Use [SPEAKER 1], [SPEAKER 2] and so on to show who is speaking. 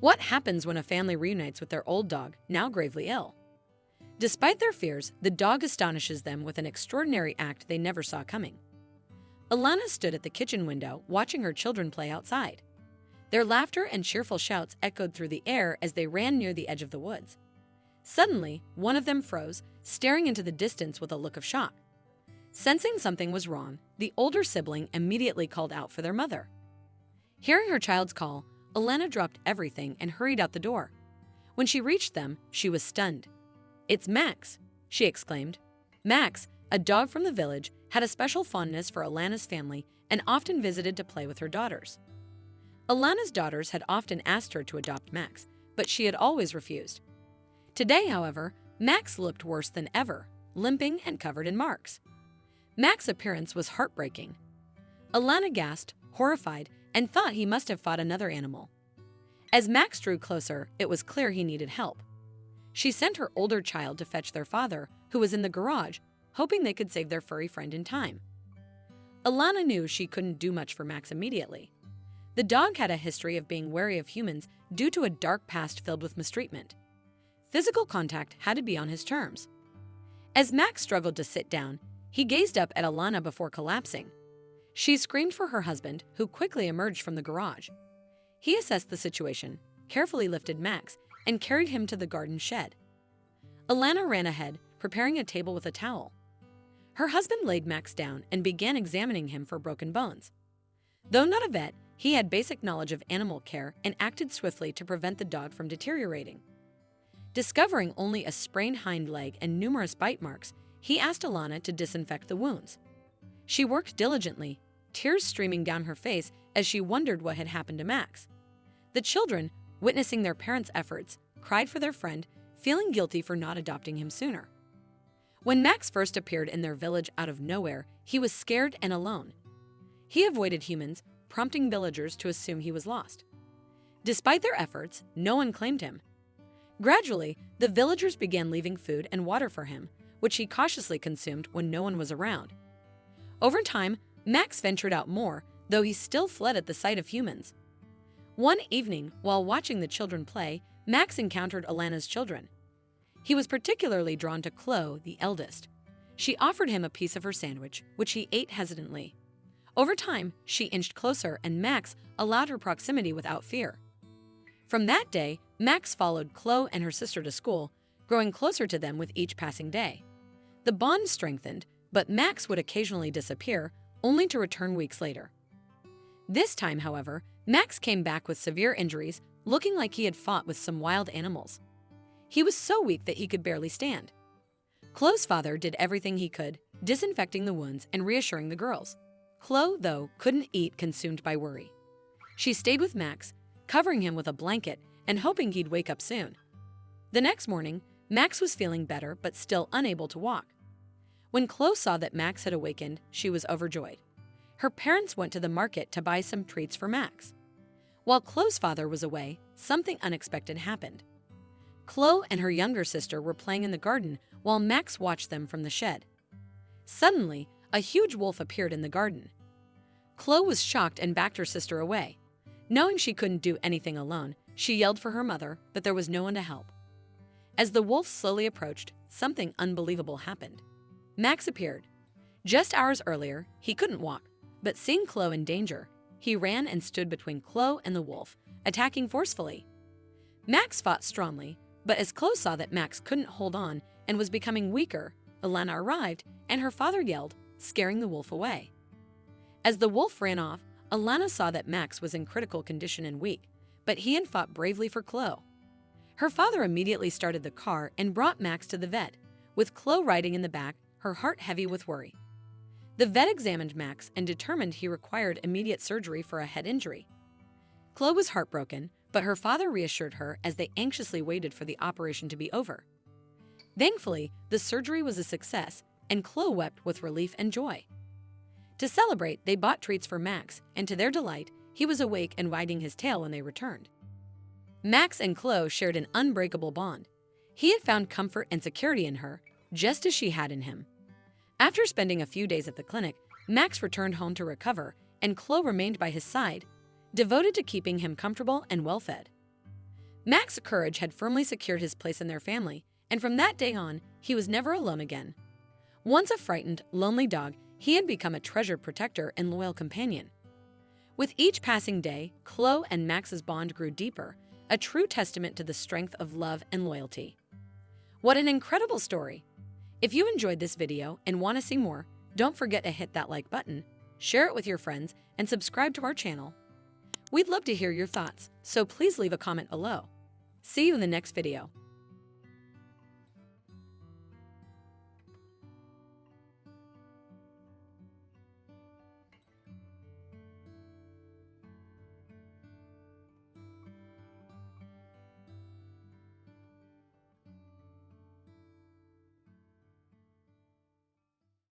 [SPEAKER 1] What happens when a family reunites with their old dog, now gravely ill? Despite their fears, the dog astonishes them with an extraordinary act they never saw coming. Ilana stood at the kitchen window watching her children play outside. Their laughter and cheerful shouts echoed through the air as they ran near the edge of the woods. Suddenly, one of them froze, staring into the distance with a look of shock. Sensing something was wrong, the older sibling immediately called out for their mother. Hearing her child's call, Ilana dropped everything and hurried out the door. When she reached them, she was stunned. "It's Max," she exclaimed. Max, a dog from the village, had a special fondness for Ilana's family and often visited to play with her daughters. Ilana's daughters had often asked her to adopt Max, but she had always refused. Today, however, Max looked worse than ever, limping and covered in marks. Max's appearance was heartbreaking. Ilana gasped, horrified, and thought he must have fought another animal. As Max drew closer, it was clear he needed help. She sent her older child to fetch their father, who was in the garage, hoping they could save their furry friend in time. Ilana knew she couldn't do much for Max immediately. The dog had a history of being wary of humans due to a dark past filled with mistreatment. Physical contact had to be on his terms. As Max struggled to sit down, he gazed up at Ilana before collapsing. She screamed for her husband, who quickly emerged from the garage. He assessed the situation, carefully lifted Max, and carried him to the garden shed. Ilana ran ahead, preparing a table with a towel. Her husband laid Max down and began examining him for broken bones. Though not a vet, he had basic knowledge of animal care and acted swiftly to prevent the dog from deteriorating. Discovering only a sprained hind leg and numerous bite marks, he asked Ilana to disinfect the wounds. She worked diligently, tears streaming down her face as she wondered what had happened to Max. The children, witnessing their parents' efforts, cried for their friend, feeling guilty for not adopting him sooner. When Max first appeared in their village out of nowhere, he was scared and alone. He avoided humans, prompting villagers to assume he was lost. Despite their efforts, no one claimed him. Gradually, the villagers began leaving food and water for him, which he cautiously consumed when no one was around. Over time, Max ventured out more, though he still fled at the sight of humans. One evening, while watching the children play, Max encountered Ilana's children. He was particularly drawn to Chloe, the eldest. She offered him a piece of her sandwich, which he ate hesitantly. Over time, she inched closer and Max allowed her proximity without fear. From that day, Max followed Chloe and her sister to school, growing closer to them with each passing day. The bond strengthened, but Max would occasionally disappear, only to return weeks later. This time, however, Max came back with severe injuries, looking like he had fought with some wild animals. He was so weak that he could barely stand. Chloe's father did everything he could, disinfecting the wounds and reassuring the girls. Chloe, though, couldn't eat, consumed by worry. She stayed with Max, covering him with a blanket and hoping he'd wake up soon. The next morning, Max was feeling better but still unable to walk. When Chloe saw that Max had awakened, she was overjoyed. Her parents went to the market to buy some treats for Max. While Chloe's father was away, something unexpected happened. Chloe and her younger sister were playing in the garden while Max watched them from the shed. Suddenly, a huge wolf appeared in the garden. Chloe was shocked and backed her sister away. Knowing she couldn't do anything alone, she yelled for her mother, but there was no one to help. As the wolf slowly approached, something unbelievable happened. Max appeared. Just hours earlier, he couldn't walk, but seeing Chloe in danger, he ran and stood between Chloe and the wolf, attacking forcefully. Max fought strongly, but as Chloe saw that Max couldn't hold on and was becoming weaker, Ilana arrived and her father yelled, scaring the wolf away. As the wolf ran off, Ilana saw that Max was in critical condition and weak, but he had fought bravely for Chloe. Her father immediately started the car and brought Max to the vet, with Chloe riding in the back, her heart heavy with worry. The vet examined Max and determined he required immediate surgery for a head injury. Chloe was heartbroken, but her father reassured her as they anxiously waited for the operation to be over. Thankfully, the surgery was a success, and Chloe wept with relief and joy. To celebrate, they bought treats for Max, and to their delight, he was awake and wagging his tail when they returned. Max and Chloe shared an unbreakable bond. He had found comfort and security in her, just as she had in him. After spending a few days at the clinic, Max returned home to recover, and Chloe remained by his side, devoted to keeping him comfortable and well-fed. Max's courage had firmly secured his place in their family, and from that day on, he was never alone again. Once a frightened, lonely dog, he had become a treasured protector and loyal companion. With each passing day, Chloe and Max's bond grew deeper, a true testament to the strength of love and loyalty. What an incredible story! If you enjoyed this video and want to see more, don't forget to hit that like button, share it with your friends, and subscribe to our channel. We'd love to hear your thoughts, so please leave a comment below. See you in the next video.